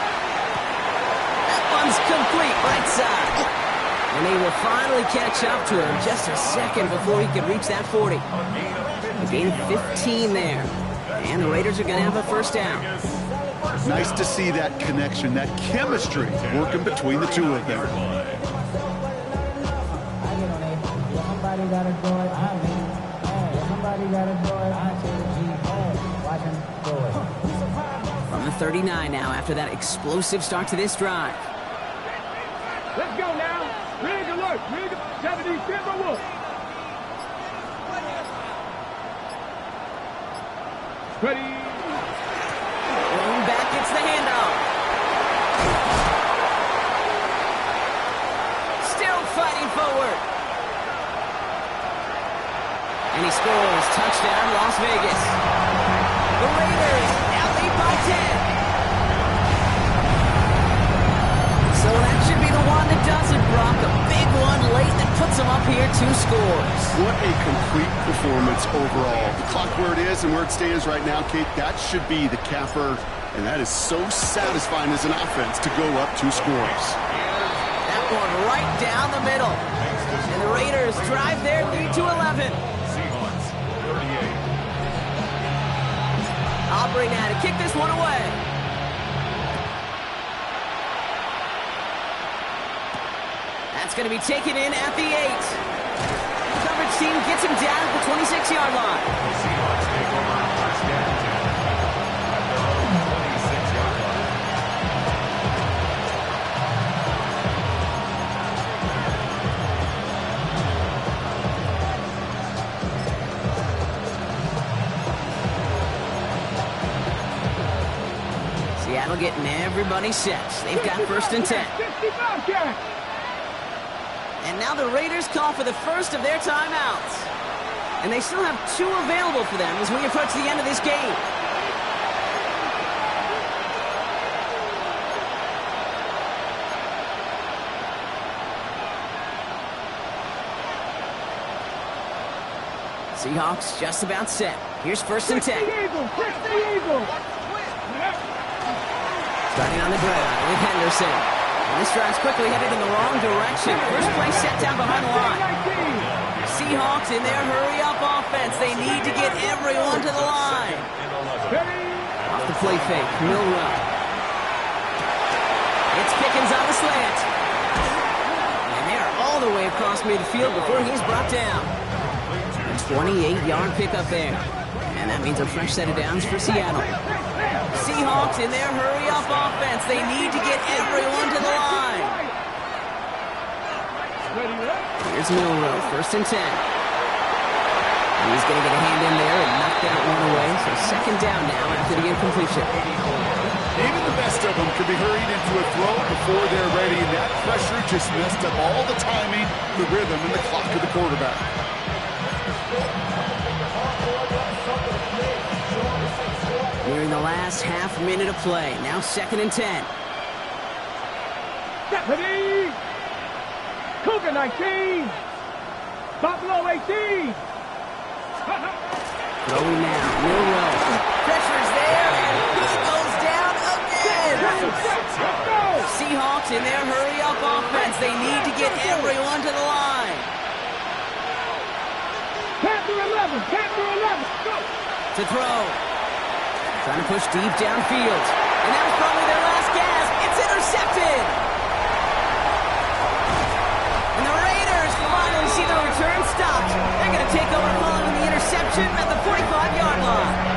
That one's complete right side. And they will finally catch up to him just a second before he could reach that 40. A gain of 15 there. And the Raiders are going to have a 1st down. Nice to see that connection, that chemistry working between the two of them. From the 39 now after that explosive start to this drive. Let's go now. Rig alert. Rig 70, Timber Wolf. Ready. Going back, it's the handoff. Still fighting forward. And he scores. Touchdown, Las Vegas. The Raiders out lead by 10. So that should be the one that does it, Brock. A big one late that puts them up here 2 scores. What a complete performance overall. The clock where it is and where it stands right now, Kate, that should be the capper. And that is so satisfying as an offense to go up 2 scores. That one right down the middle. And the Raiders drive their lead to 11. Seahawks, 38. Aubrey now to kick this one away. That's going to be taken in at the 8. The coverage team gets him down at the 26-yard line. The Seahawks take over 1st and 10 at their own 26-yard line. Seattle getting everybody set. They've got 1st and 10. And now the Raiders call for the first of their timeouts. And they still have 2 available for them as we approach the end of this game. Seahawks just about set. Here's 1st and 10. Starting on the ground with Henderson. And this drive's quickly headed in the wrong direction. First play set down behind the line. Seahawks in their hurry-up offense. They need to get everyone to the line. Off the play fake, Milrow. It's Pickens on the slant. And they're all the way across midfield before he's brought down. A 28-yard pickup there. And that means a fresh set of downs for Seattle. Seahawks in their hurry-up offense. They need to get everyone to the line. Here's Milrow, 1st and 10. And he's going to get a hand in there and knock that one away. So 2nd down now after the incompletion. Even the best of them can be hurried into a throw before they're ready, and that pressure just messed up all the timing, the rhythm, and the clock of the quarterback. Nearing the last half minute of play. Now 2nd and 10. Deputy! Cougar 19! Buffalo 18! Throwing now, will roll. Pressure's there, and he goes down again. Seahawks in their hurry-up offense. They need to get everyone to the line. Panther 11! Panther 11! Go! To throw. Trying to push deep downfield. And that was probably their last gasp. It's intercepted. And the Raiders finally see the return stopped. They're going to take over following the interception at the 45-yard line.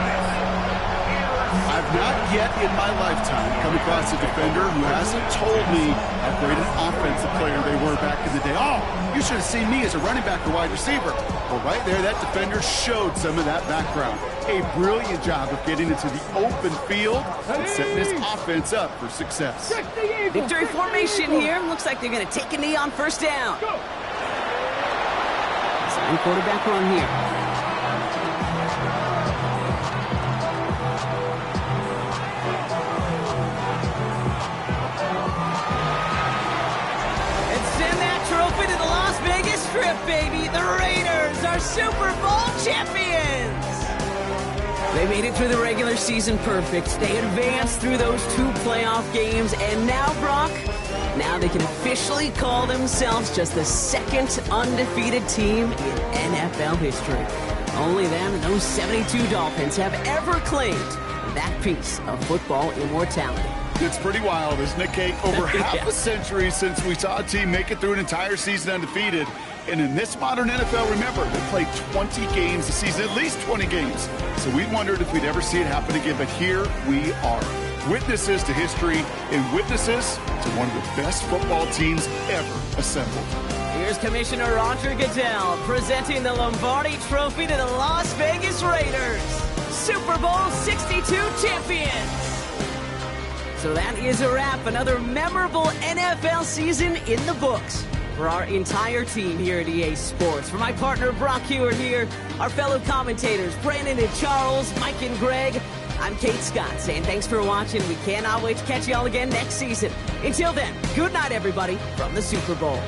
I've not yet in my lifetime come across a defender who hasn't told me how great an offensive player they were back in the day. Oh, you should have seen me as a running back or wide receiver. Well, right there, that defender showed some of that background. A brilliant job of getting into the open field and setting this offense up for success. Victory formation here. Looks like they're going to take a knee on 1st down. Same quarterback run here. And send that trophy to the Las Vegas Strip, baby. The Raiders are Super Bowl champions. They made it through the regular season perfect. They advanced through those 2 playoff games. And now, Brock, now they can officially call themselves just the 2nd undefeated team in NFL history. Only them and those 72 Dolphins have ever claimed that piece of football immortality. It's pretty wild, isn't it, Kate? Over half a century since we saw a team make it through an entire season undefeated. And in this modern NFL, remember, they played 20 games a season, at least 20 games. So we wondered if we'd ever see it happen again, but here we are. Witnesses to history and witnesses to one of the best football teams ever assembled. Here's Commissioner Roger Goodell presenting the Lombardi Trophy to the Las Vegas Raiders, Super Bowl 62 champions. So that is a wrap. Another memorable NFL season in the books for our entire team here at EA Sports. For my partner Brock Hewitt here, our fellow commentators Brandon and Charles, Mike and Greg, I'm Kate Scott saying thanks for watching. We cannot wait to catch you all again next season. Until then, good night, everybody, from the Super Bowl.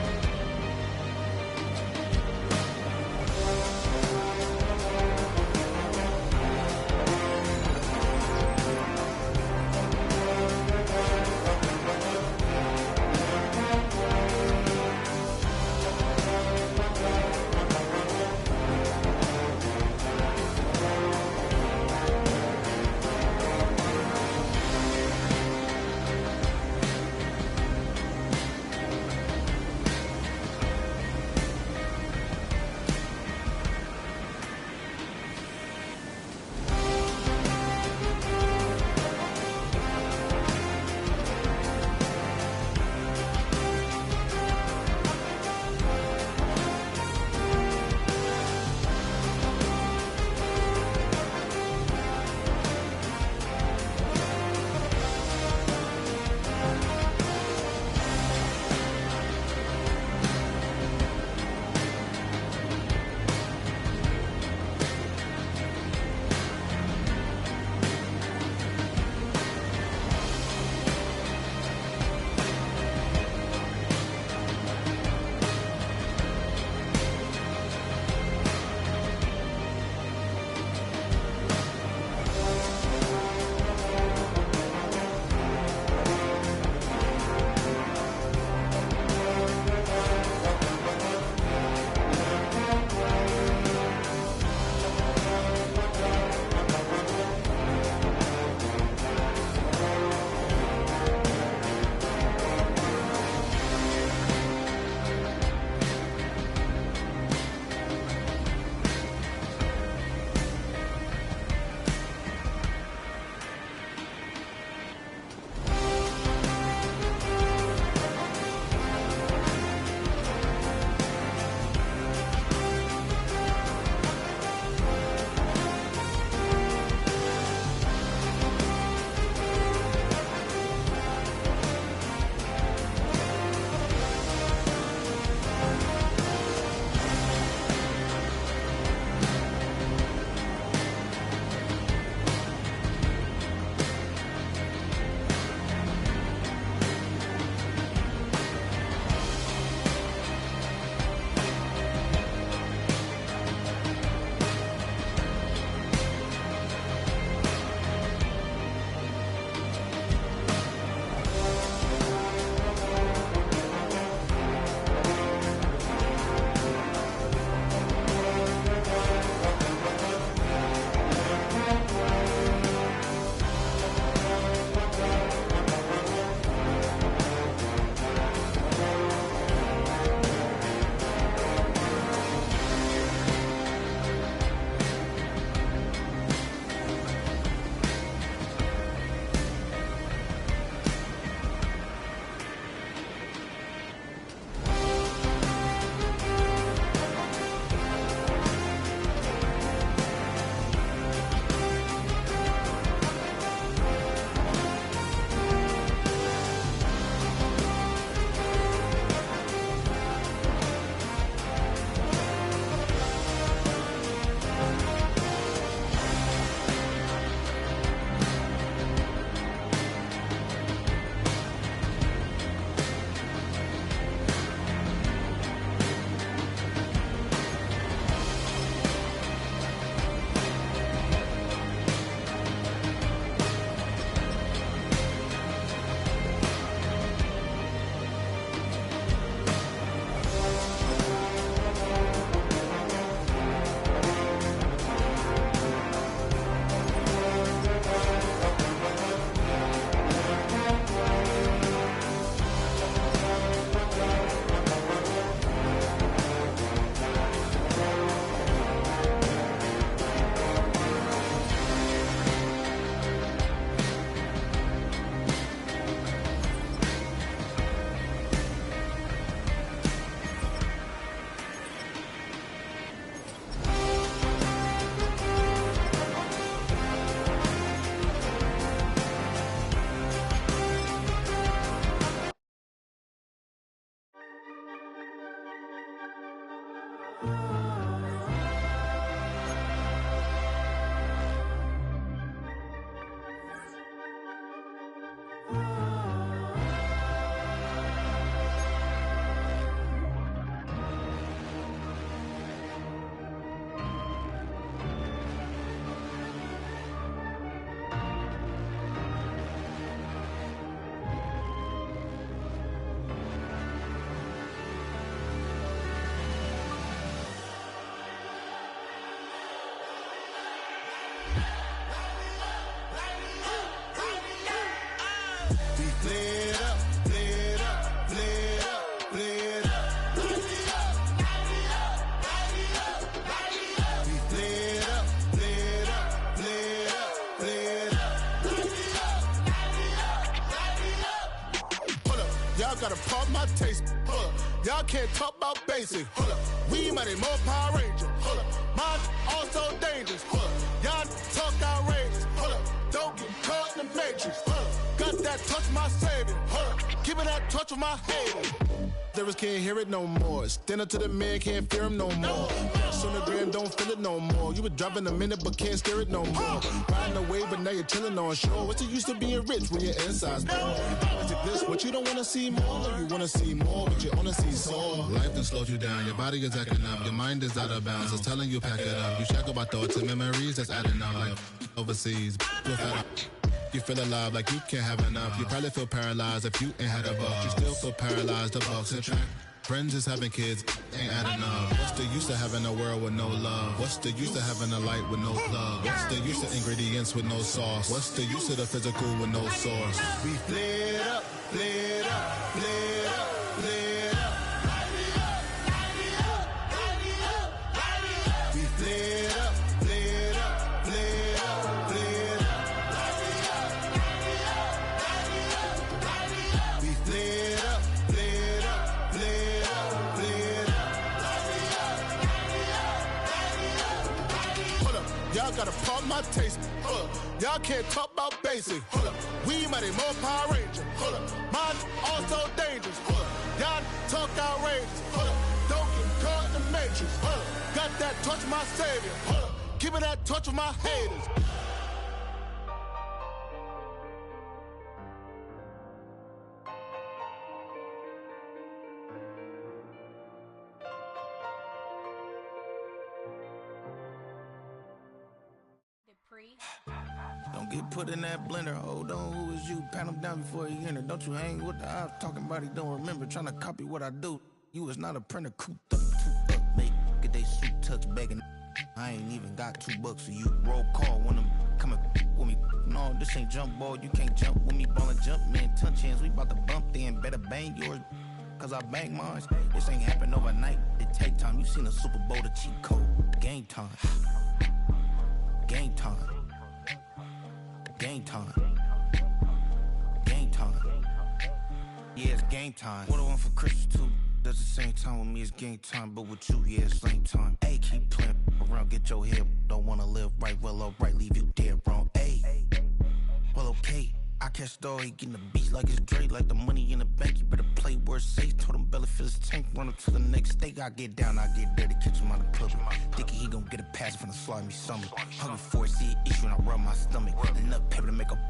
my taste. Y'all can't talk about basic. We mighty more Power Ranger. Mine also dangerous. Y'all talk outrageous. Don't get caught in the matrix. Got that touch my savior. Keeping that touch with my haters. Lyrics can't hear it no more. Stand up to the man, can't fear him no more. On the gram, don't feel it no more. You were driving a minute, but can't steer it no more. Riding away, but now you're chilling on shore. What's it used to being rich when your inside's poor? Is it this? What you don't want to see more? Or you want to see more, but you only see sore. Life done slowed you down. Your body is acting up. Your mind is out of bounds. It's telling you pack it up. You shackle by thoughts and memories that's adding up. Like overseas, you feel alive like you can't have enough. You probably feel paralyzed if you ain't had a buck. You still feel paralyzed, the bucks and track. Friends is having kids, ain't adding up. What's the use of having a world with no love? What's the use of having a light with no plug? What's the use of ingredients with no sauce? What's the use of the physical with no source? We flared up, flared up, flared up, flared up. Light it up, light it up, light it up, light it up. We flared up, flared up, flared up, flared up. Light it up, light it up, light it up, light it up. We flared up, flared up. Y'all gotta pump my taste. Y'all can't talk about basic. We mighty more Power Ranger. Mine also dangerous. Y'all talk outrageous. Don't get caught in the matrix. Got that touch my savior. Keeping that touch with my haters. Don't get put in that blender. Hold on, who is you? Pat him down before he enter. Don't you hang with the ops talking about he don't remember. Trying to copy what I do. You is not a printer. Cooped up, tooped up, mate. Get they suit tucks begging. I ain't even got $2 for you. Roll call when I'm coming with me. No, this ain't jump ball. You can't jump with me. Ballin' jump, man. Touch hands. We bout to bump then. Better bang yours. Cause I bang mine. This ain't happen overnight. It take time. You seen a Super Bowl, the cheat code. Game time. Game time. Game time. Game time. Yeah, it's game time. What I want for Christmas too. That's the same time with me, it's game time. But with you, yeah, it's same time. Hey, keep playing around, get your head. Don't wanna live right, well, alright, leave you dead wrong. Hey, well, okay. I catch the dog, he getting the beats like it's Dre, like the money in the bank. You better play where it's safe. Told him belly fill his tank, run him to the next steak. I get down, I get dirty, catch him on the club. Thinking he gon' get a pass from the slimy stomach. Hungry for it, see it issue, and I rub my stomach. Enough paper to make a buck.